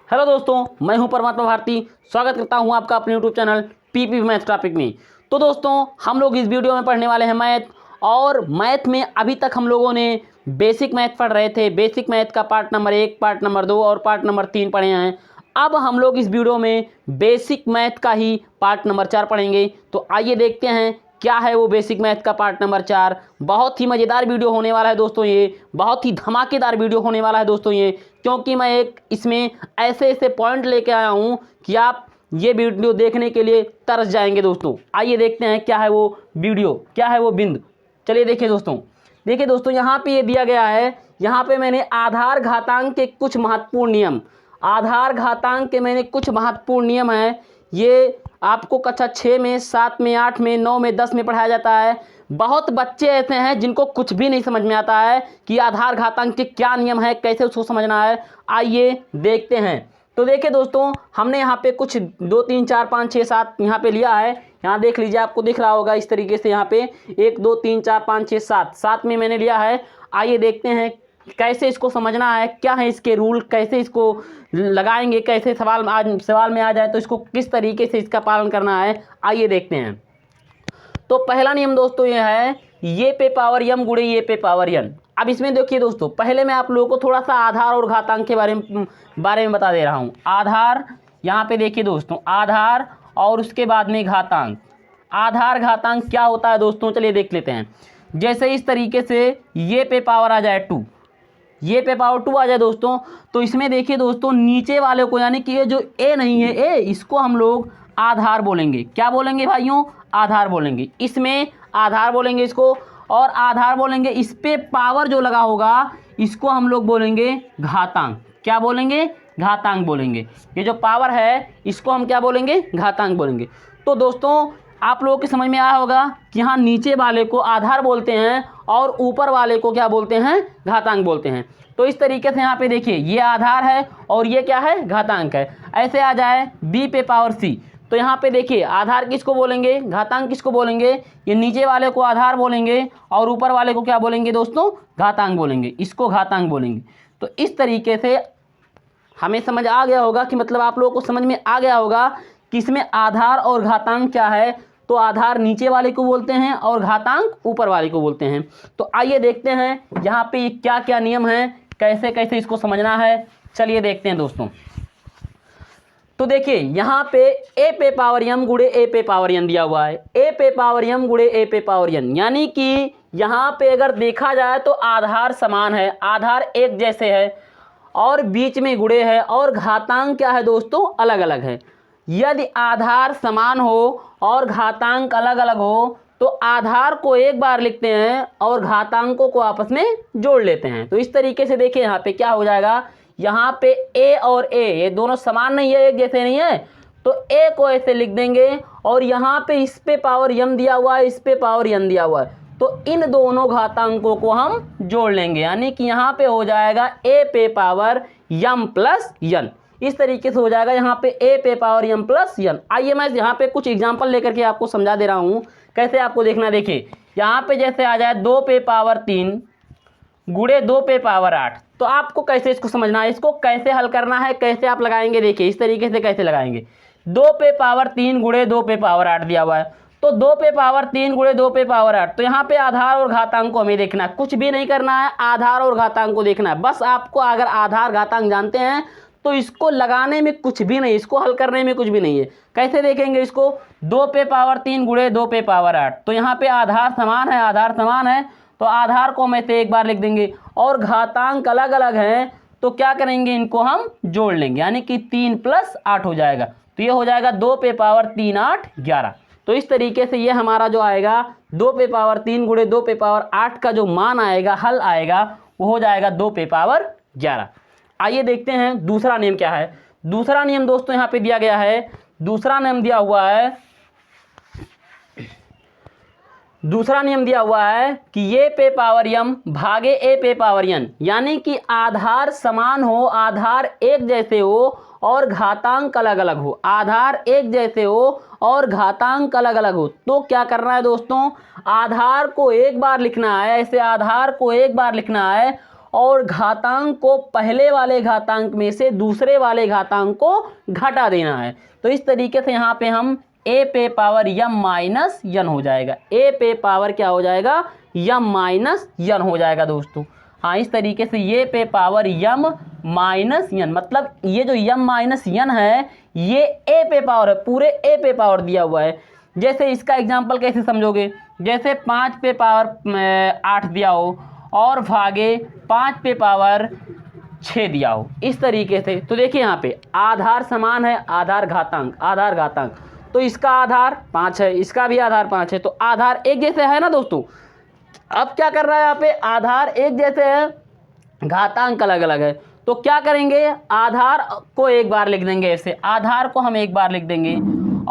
Hello दोस्तों, मैं हूं परमात्मा भारती। स्वागत करता हूं आपका अपने YouTube channel PP math topic में। तो दोस्तों, हम लोग इस वीडियो में पढ़ने वाले हैं मैथ। और मैथ में अभी तक हम लोगों ने बेसिक मैथ पढ़ रहे थे। बेसिक मैथ का पार्ट नंबर 1, पार्ट नंबर 2 और पार्ट नंबर 3 पढ़े हैं। अब हम लोग इस वीडियो में बेसिक मैथ का ही पार्ट नंबर 4 पढ़ेंगे। तो आइए देखते हैं क्या है वो बेसिक मैथ का पार्ट नंबर 4। बहुत ही मज़ेदार वीडियो होने वाला है दोस्तों, ये बहुत ही धमाकेदार वीडियो होने वाला है दोस्तों ये, क्योंकि मैं एक इसमें ऐसे ऐसे पॉइंट लेके आया हूँ कि आप ये वीडियो देखने के लिए तरस जाएंगे दोस्तों। आइए देखते हैं क्या है वो वीडियो, क्या है वो बिंदु। चलिए देखिए दोस्तों, यहाँ पे ये दिया गया है। यहाँ पे मैंने आधार घातांक के कुछ महत्वपूर्ण नियम, आधार घातांक के मैंने कुछ महत्वपूर्ण नियम हैं। ये आपको कक्षा 6 में, 7 में, 8 में, 9 में, 10 में पढ़ाया जाता है। बहुत बच्चे ऐसे हैं जिनको कुछ भी नहीं समझ में आता है कि आधार घातांक के क्या नियम है, कैसे उसको समझना है। आइए देखते हैं। तो देखिए दोस्तों, हमने यहाँ पे कुछ 2 3 4 5 6 7 यहाँ पे लिया है। यहाँ देख लीजिए, आपको दिख रहा होगा इस तरीके से। यहाँ पे 1 2 3 4 5 6 7 में मैंने लिया है। आइए देखते हैं कैसे इसको समझना है, क्या है इसके रूल, कैसे इसको लगाएंगे, कैसे सवाल में आ जाए तो इसको किस तरीके से इसका पालन करना है। आइए देखते हैं। तो पहला नियम दोस्तों ये है, ये पे पावर यम गुणे ये पे पावर यन। अब इसमें देखिए दोस्तों, पहले मैं आप लोगों को थोड़ा सा आधार और घातांक के बारे में बता दे रहा हूँ। आधार, यहाँ पे देखिए दोस्तों, आधार और उसके बाद में घातांक। आधार घातांक क्या होता है दोस्तों, चलिए देख लेते हैं। जैसे इस तरीके से ये पे पावर आ जाए 2, ये पे पावर 2 आ जाए दोस्तों, तो इसमें देखिए दोस्तों, नीचे वाले को, यानी कि ये जो ए नहीं है, ए, इसको हम लोग आधार बोलेंगे। क्या बोलेंगे भाइयों? आधार बोलेंगे। इसमें आधार बोलेंगे इसको, और आधार बोलेंगे। इस पे पावर जो लगा होगा इसको हम लोग बोलेंगे घातांक। क्या बोलेंगे? घातांक बोलेंगे। ये जो पावर है इसको हम क्या बोलेंगे? घातांक बोलेंगे। तो दोस्तों, आप लोगों के समझ में आया होगा कि हाँ, नीचे वाले को आधार बोलते हैं और ऊपर वाले को क्या बोलते हैं? घातांक बोलते हैं। तो इस तरीके से यहाँ पे देखिए, ये आधार है और ये क्या है? घातांक है। ऐसे आ जाए बी पे पावर सी, तो यहाँ पे देखिए, आधार किसको बोलेंगे? घातांक किसको बोलेंगे? ये नीचे वाले को आधार बोलेंगे और ऊपर वाले को क्या बोलेंगे दोस्तों? घातांक बोलेंगे। इसको घातांक बोलेंगे। तो इस तरीके से हमें समझ आ गया होगा कि मतलब आप लोगों को समझ में आ गया होगा कि इसमें आधार और घातांक क्या है। तो आधार नीचे वाले को बोलते हैं और घातांक ऊपर वाले को बोलते हैं। तो आइए देखते हैं यहाँ पे क्या क्या नियम हैं, कैसे कैसे इसको समझना है। चलिए देखते हैं दोस्तों। तो देखिए, यहाँ पे ए पे पावर यम गुणे ए पे पावर यन दिया हुआ है। ए पे पावर यम गुणे ए पे पावर यन, यानी कि यहाँ पे अगर देखा जाए तो आधार समान है, आधार एक जैसे है और बीच में गुणे है, और घातांक क्या है दोस्तों? अलग अलग है। यदि आधार समान हो और घातांक अलग अलग हो तो आधार को एक बार लिखते हैं और घातांकों को आपस में जोड़ लेते हैं। तो इस तरीके से देखिए, यहाँ पे क्या हो जाएगा, यहाँ पे ए और ए, ये दोनों समान नहीं है, एक जैसे नहीं है, तो ए को ऐसे लिख देंगे। और यहाँ पे इस पे पावर यम दिया हुआ है, इस पे पावर यन दिया हुआ है, तो इन दोनों घातांकों को हम जोड़ लेंगे, यानी कि यहाँ पे हो जाएगा ए पे पावर यम प्लस यन। इस तरीके से हो जाएगा यहाँ पे ए पे पावर यम प्लस यन। आइए मैं यहाँ पे कुछ एग्जांपल लेकर के आपको समझा दे रहा हूँ कैसे आपको देखना। देखिए, यहाँ पे जैसे आ जाए 2 पे पावर 3 गुणे 2 पे पावर 8, तो आपको कैसे इसको समझना है, इसको कैसे हल करना है, कैसे आप लगाएंगे। देखिए इस तरीके से कैसे लगाएंगे। 2 पे पावर 3 गुणे 2 पे पावर 8 दिया हुआ है, तो 2 पे पावर 3 गुणे 2 पे पावर 8। तो यहाँ पे आधार और घातांक को हमें देखना है, कुछ भी नहीं करना है, आधार और घातांक को देखना है बस आपको। अगर आधार घातांक जानते हैं तो इसको लगाने में कुछ भी नहीं, इसको हल करने में कुछ भी नहीं है। कैसे देखेंगे इसको? 2 पे पावर 3 गुणे 2 पे पावर 8, तो यहाँ पे आधार समान है, आधार समान है, तो आधार को हम ऐसे एक बार लिख देंगे, और घातांक अलग अलग हैं तो क्या करेंगे, इनको हम जोड़ लेंगे, यानी कि 3 प्लस 8 हो जाएगा। तो ये हो जाएगा 2 पे पावर 3 8 11। तो इस तरीके से ये हमारा जो आएगा 2 पे पावर 3 गुणे 2 पे पावर 8 का जो मान आएगा, हल आएगा, वो हो जाएगा 2 पे पावर 11। आइए देखते हैं दूसरा नियम क्या है। दूसरा नियम दोस्तों यहाँ पे दिया गया है। दूसरा नियम दिया हुआ है, दूसरा नियम दिया हुआ है कि ये पे पावर यम भागे ए पे पावर यन, यानी कि आधार समान हो, आधार एक जैसे हो और घातांक अलग अलग हो, आधार एक जैसे हो और घातांक अलग अलग हो। तो क्या करना है दोस्तों? आधार को एक बार लिखना है, ऐसे आधार को एक बार लिखना है और घातांक को पहले वाले घातांक में से दूसरे वाले घातांक को घटा देना है। तो इस तरीके से यहाँ पे हम a पे पावर m माइनस n हो जाएगा, a पे पावर क्या हो जाएगा m माइनस n हो जाएगा दोस्तों। हाँ, इस तरीके से ये पे पावर m माइनस n, मतलब ये जो m माइनस n है ये a पे पावर है, पूरे a पे पावर दिया हुआ है। जैसे इसका एग्जांपल कैसे समझोगे, जैसे 5 पे पावर 8 दिया हो और भागे 5 पे पावर 6 दिया हो, इस तरीके से। तो देखिए यहाँ पे आधार समान है, आधार घातांक, तो इसका आधार 5 है, इसका भी आधार 5 है, तो आधार एक जैसे है ना दोस्तों। अब क्या कर रहा है यहाँ पे, आधार एक जैसे है, घातांक अलग अलग है, तो क्या करेंगे, आधार को एक बार लिख देंगे, ऐसे आधार को हम एक बार लिख देंगे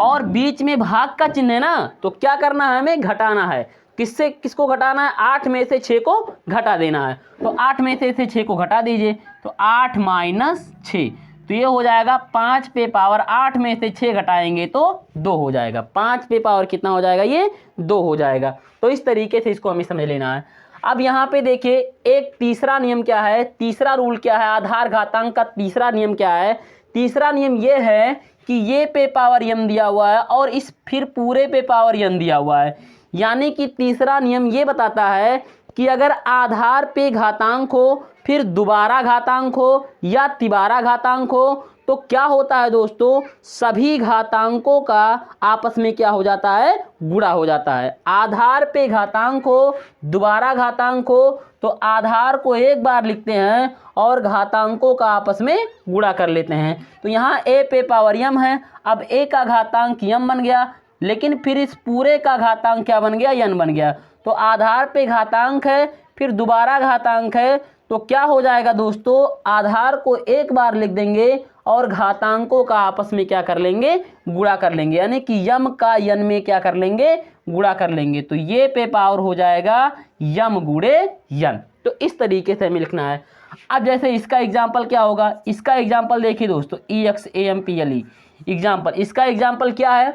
और बीच में भाग का चिन्ह है ना, तो क्या करना है, हमें घटाना है। किससे किसको घटाना है, 8 में से 6 को घटा देना है। तो 8 में से इसे 6 को घटा दीजिए, तो 8 माइनस 6, तो ये हो जाएगा 5 पे पावर 8 में से 6 घटाएंगे तो 2 हो जाएगा। 5 पे पावर कितना हो जाएगा, ये 2 हो जाएगा। तो इस तरीके से इसको हमें समझ लेना है। अब यहाँ पे देखिए एक तीसरा नियम क्या है, तीसरा रूल क्या है, आधार घातांक का तीसरा नियम क्या है। तीसरा नियम ये है कि ये पे पावर m दिया हुआ है और इस फिर पूरे पे पावर n दिया हुआ है, यानी कि तीसरा नियम ये बताता है कि अगर आधार पे घातांक हो, फिर दोबारा घातांक हो या तिबारा घातांक हो, तो क्या होता है दोस्तों, सभी घातांकों का आपस में क्या हो जाता है, गुणा हो जाता है। आधार पे घातांक हो, दोबारा घातांक हो, तो आधार को एक बार लिखते हैं और घातांकों का आपस में गुणा कर लेते हैं। तो यहाँ a पे पावर m है, अब a का घातांक m बन गया, लेकिन फिर इस पूरे का घातांक क्या बन गया, n बन गया। तो आधार पे घातांक है, फिर दोबारा घातांक है, तो क्या हो जाएगा दोस्तों, आधार को एक बार लिख देंगे और घातांकों का आपस में क्या कर लेंगे, गुणा कर लेंगे, यानी कि m का n में क्या कर लेंगे, गुणा कर लेंगे। तो ये पे पावर हो जाएगा m गुणे n। तो इस तरीके से हमें लिखना है। अब जैसे इसका एग्जाम्पल क्या होगा, इसका एग्जाम्पल देखिए दोस्तों, EXAMPLE एग्जाम्पल, इसका एग्जाम्पल क्या है,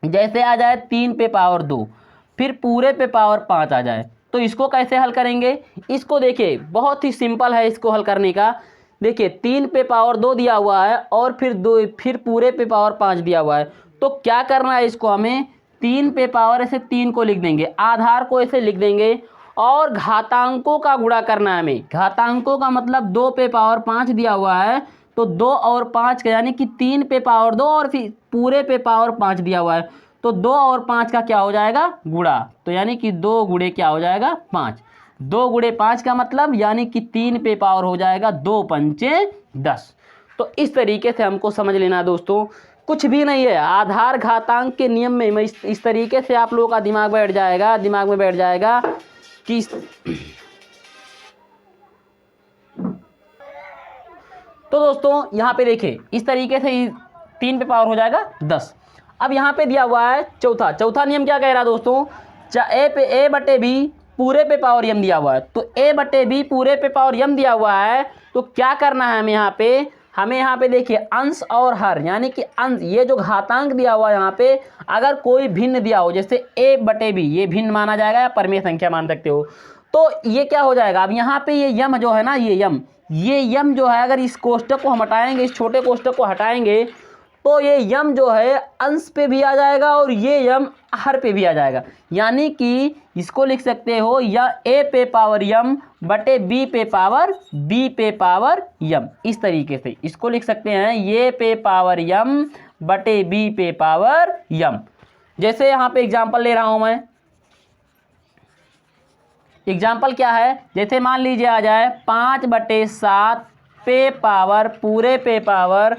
जैसे आ जाए 3 पे पावर 2 फिर पूरे पे पावर 5 आ जाए, तो इसको कैसे हल करेंगे। इसको देखिए बहुत ही सिंपल है इसको हल करने का। देखिए 3 पे पावर 2 दिया हुआ है और फिर पूरे पे पावर 5 दिया हुआ है, तो क्या करना है, इसको हमें 3 पे पावर ऐसे 3 को लिख देंगे, आधार को ऐसे लिख देंगे और घातांकों का गुणा करना है हमें। घातांकों का मतलब 2 पे पावर 5 दिया हुआ है, तो 2 और 5 का यानी कि 3 पे पावर 2 और फिर पूरे पे पावर 5 दिया हुआ है, तो 2 और 5 का क्या हो जाएगा, गुणा। तो यानी कि 2 गुणे क्या हो जाएगा, 5। 2 गुणे 5 का मतलब यानी कि 3 पे पावर हो जाएगा 2 पंचे 10। तो इस तरीके से हमको समझ लेना दोस्तों, कुछ भी नहीं है। आधार घातांक के नियम में इस तरीके से आप लोगों का दिमाग में बैठ जाएगा कि तो दोस्तों यहाँ पे देखिए इस तरीके से 3 पे पावर हो जाएगा 10। अब यहाँ पे दिया हुआ है चौथा नियम क्या कह रहा है दोस्तों, a बटे b पूरे पे पावर m दिया हुआ है, तो a बटे b पूरे पे पावर m दिया हुआ है, तो क्या करना है हमें यहाँ पे देखिए अंश और हर, यानी कि अंश, ये जो घातांक दिया हुआ है यहाँ पे अगर कोई भिन्न दिया हो, जैसे a बटे b ये भिन्न माना जाएगा या परमेय संख्या मान सकते हो, तो ये क्या हो जाएगा। अब यहाँ पे ये यम जो है ना, ये यम जो है, अगर इस कोष्टक को हम हटाएंगे, इस छोटे कोष्टक को हटाएंगे, तो ये यम जो है अंश पे भी आ जाएगा और ये यम हर पे भी आ जाएगा, यानी कि इसको लिख सकते हो या a पे पावर m बटे b पे पावर m। इस तरीके से इसको लिख सकते हैं, ये पे पावर m बटे b पे पावर m। जैसे यहाँ पे एग्जाम्पल ले रहा हूँ मैं, एग्जाम्पल क्या है, जैसे मान लीजिए आ जाए 5 बटे 7 पे पावर पूरे पे पावर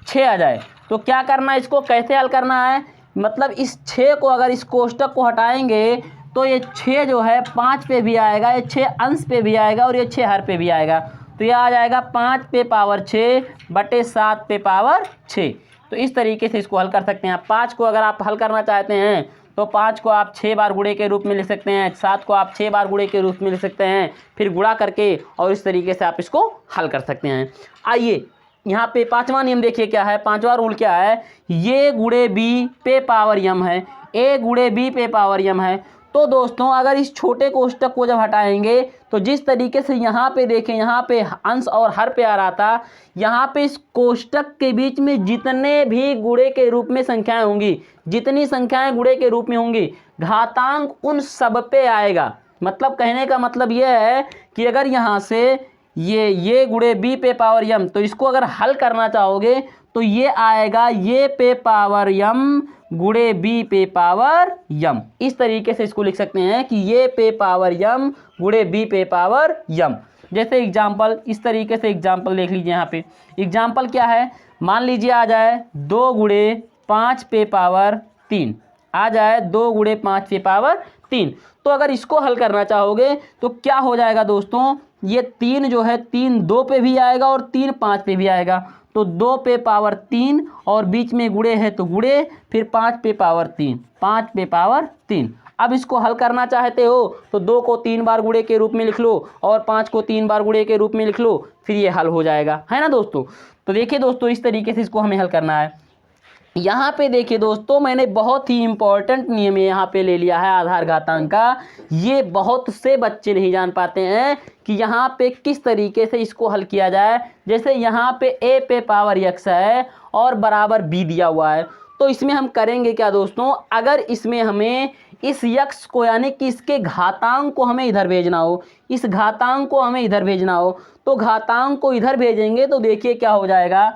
6 आ जाए, तो क्या करना है, इसको कैसे हल करना है, मतलब इस 6 को अगर इस कोष्टक को हटाएंगे तो ये 6 जो है 5 पे भी आएगा, ये 6 अंश पे भी आएगा और ये 6 हर पे भी आएगा, तो ये आ जाएगा 5 पे पावर 6 बटे 7 पे पावर 6। तो इस तरीके से इसको हल कर सकते हैं। 5 को अगर आप हल करना चाहते हैं तो 5 को आप 6 बार गुणे के रूप में लिख सकते हैं, 7 को आप 6 बार गुणे के रूप में लिख सकते हैं, फिर गुणा करके और इस तरीके से आप इसको हल कर सकते हैं। आइए यहाँ पे 5वां नियम देखिए क्या है, 5वां रूल क्या है, ये गुणे b पे पावर m है, a गुणे b पे पावर m है, तो दोस्तों अगर इस छोटे कोष्टक को जब हटाएंगे तो जिस तरीके से यहाँ पे देखें, यहाँ पे अंश और हर पे आ रहा था, यहाँ पे इस कोष्टक के बीच में जितने भी गुणे के रूप में संख्याएं होंगी, जितनी संख्याएं गुणे के रूप में होंगी, घातांक उन सब पे आएगा। मतलब कहने का मतलब यह है कि अगर यहाँ से ये गुणे बी पे पावर यम, तो इसको अगर हल करना चाहोगे तो ये आएगा ये पे पावर यम गुणे बी पे पावर यम। इस तरीके से इसको लिख सकते हैं कि ये पे पावर यम गुणे बी पे पावर यम। जैसे एग्जाम्पल, इस तरीके से एग्जाम्पल देख लीजिए। यहाँ पे एग्जाम्पल क्या है, मान लीजिए आ जाए 2 गुणे 5 पे पावर 3, आ जाए 2 गुणे 5 पे पावर 3। तो अगर इसको हल करना चाहोगे तो क्या हो जाएगा दोस्तों, ये 3 जो है 3 2 पे भी आएगा और 3 5 पे भी आएगा। तो 2 पे पावर 3 और बीच में गुणे है तो गुणे, फिर 5 पे पावर 3, 5 पे पावर 3। अब इसको हल करना चाहते हो तो 2 को 3 बार गुणे के रूप में लिख लो और 5 को 3 बार गुणे के रूप में लिख लो, फिर ये हल हो जाएगा, है ना दोस्तों। तो देखिए दोस्तों, इस तरीके से इसको हमें हल करना है। यहाँ पे देखिए दोस्तों, मैंने बहुत ही इंपॉर्टेंट नियम यहाँ पे ले लिया है आधार घातांक का। ये बहुत से बच्चे नहीं जान पाते हैं कि यहाँ पे किस तरीके से इसको हल किया जाए। जैसे यहाँ पे a पे पावर x है और बराबर b दिया हुआ है, तो इसमें हम करेंगे क्या दोस्तों, अगर इसमें हमें इस यक्स को यानी कि इसके घातांक को हमें इधर भेजना हो, इस घातांक को हमें इधर भेजना हो, तो घातांक को इधर भेजेंगे तो देखिए क्या हो जाएगा।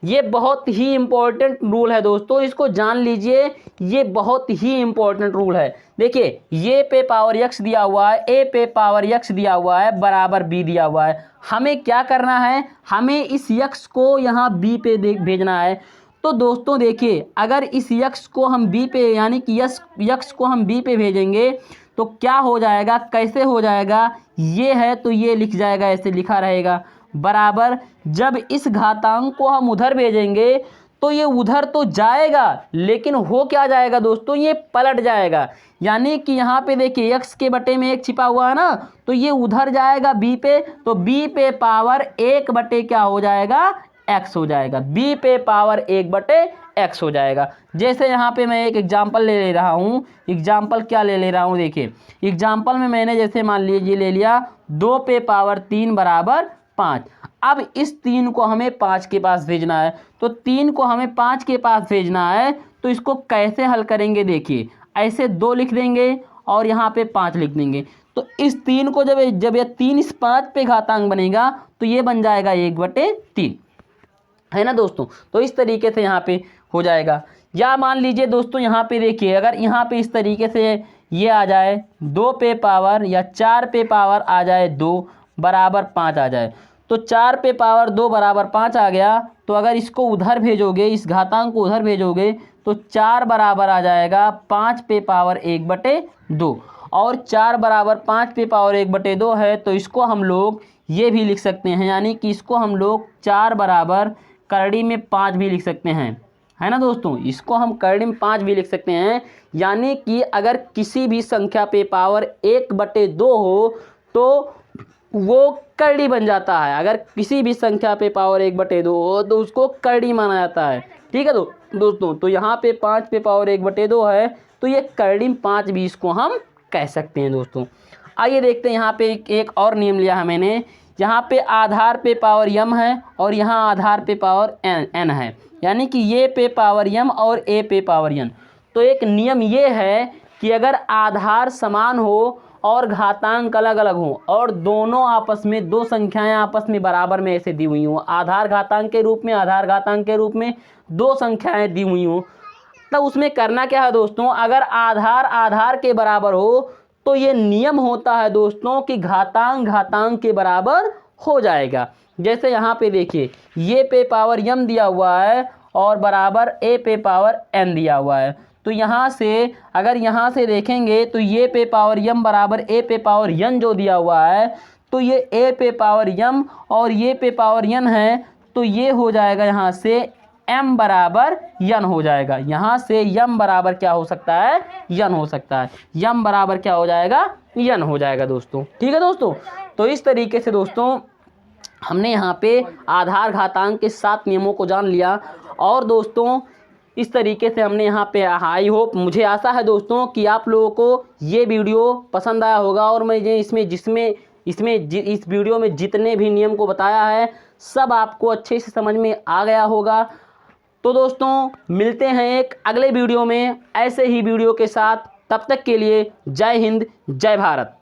ये बहुत ही इम्पोर्टेंट रूल है दोस्तों, इसको जान लीजिए, ये बहुत ही इम्पोर्टेंट रूल है। देखिए ये पे पावर यक्स दिया हुआ है, ए पे पावर यक्स दिया हुआ है, बराबर बी दिया हुआ है। हमें क्या करना है, हमें इस यक्स को यहाँ बी पे भेजना है। तो दोस्तों देखिए, अगर इस यक्स को हम बी पे यानी कि यक्स को हम बी पे भेजेंगे तो क्या हो जाएगा, कैसे हो जाएगा, ये है तो ये लिख जाएगा, ऐसे लिखा रहेगा, बराबर जब इस घातांक को हम उधर भेजेंगे तो ये उधर तो जाएगा लेकिन हो क्या जाएगा दोस्तों, ये पलट जाएगा। यानी कि यहाँ पे देखिए x के बटे में 1 छिपा हुआ है ना, तो ये उधर जाएगा b पे, तो b पे पावर 1 बटे क्या हो जाएगा, x हो जाएगा, b पे पावर 1 बटे x हो जाएगा। जैसे यहाँ पे मैं एक एग्जाम्पल ले रहा हूँ, एग्जाम्पल क्या ले रहा हूँ, देखिए एग्जाम्पल में मैंने जैसे मान लीजिए ले लिया 2 पे पावर 3 बराबर 5। अब इस 3 को हमें 5 के पास भेजना है, तो 3 को हमें 5 के पास भेजना है, तो इसको कैसे हल करेंगे, देखिए ऐसे 2 लिख देंगे और यहाँ पे 5 लिख देंगे। तो इस 3 को जब ये 3 इस 5 पे घातांक बनेगा तो ये बन जाएगा 1/3, है ना दोस्तों। तो इस तरीके से यहाँ पे हो जाएगा। या मान लीजिए दोस्तों यहाँ पे देखिए, अगर यहाँ पे इस तरीके से ये आ जाए 2 पे पावर या 4 पे पावर आ जाए 2 बराबर 5 आ जाए, तो 4 पे पावर 2 बराबर 5 आ गया। तो अगर इसको उधर भेजोगे, इस घातांक को उधर भेजोगे तो 4 बराबर आ जाएगा 5 पे पावर 1/2, और 4 बराबर 5 पे पावर 1/2 है, तो इसको हम लोग ये भी लिख सकते हैं, यानी कि इसको हम लोग 4 बराबर करड़ी में 5 भी लिख सकते हैं, है ना दोस्तों। इसको हम करड़ी में 5 भी लिख सकते हैं, यानी कि अगर किसी भी संख्या पे पावर 1/2 हो तो वो करड़ी बन जाता है। अगर किसी भी संख्या पे पावर 1/2 हो तो उसको करड़ी माना जाता है, ठीक है दोस्तों। तो यहाँ पे 5 पे पावर 1/2 है, तो ये करड़ी में 5 भी इसको हम कह सकते हैं दोस्तों। आइए देखते हैं, यहाँ पे एक और नियम लिया है मैंने। यहाँ पे आधार पे पावर यम है और यहाँ आधार पे पावर एन है, यानी कि ये पे पावर यम और ए पे पावर एन। तो एक नियम ये है कि अगर आधार समान हो और घातांक अलग अलग हो और दोनों आपस में, दो संख्याएं आपस में बराबर में ऐसे दी हुई हो, आधार घातांक के रूप में, आधार घातांक के रूप में दो संख्याएं दी हुई हो, तब उसमें करना क्या है दोस्तों, अगर आधार आधार के बराबर हो तो ये नियम होता है दोस्तों कि घातांक घातांक के बराबर हो जाएगा। जैसे यहाँ पे देखिए, ये पे पावर यम दिया हुआ है और बराबर ए पे पावर एन दिया हुआ है। तो यहाँ से अगर यहाँ से देखेंगे तो ये पे पावर यम बराबर ए पे पावर यन जो दिया हुआ है, तो ये ए पे पावर यम और ये पे पावर यन है, तो ये हो जाएगा यहाँ से m बराबर यन हो जाएगा। यहाँ से यम बराबर क्या हो सकता है, यन हो सकता है। यम बराबर क्या हो जाएगा, यन हो जाएगा दोस्तों, ठीक है दोस्तों। तो इस तरीके से दोस्तों हमने यहाँ पे आधार घातांक के 7 नियमों को जान लिया। और दोस्तों इस तरीके से हमने यहाँ पे, आई होप, मुझे आशा है दोस्तों कि आप लोगों को ये वीडियो पसंद आया होगा और मैं इस वीडियो में जितने भी नियम को बताया है सब आपको अच्छे से समझ में आ गया होगा। तो दोस्तों मिलते हैं एक अगले वीडियो में ऐसे ही वीडियो के साथ, तब तक के लिए जय हिंद जय भारत।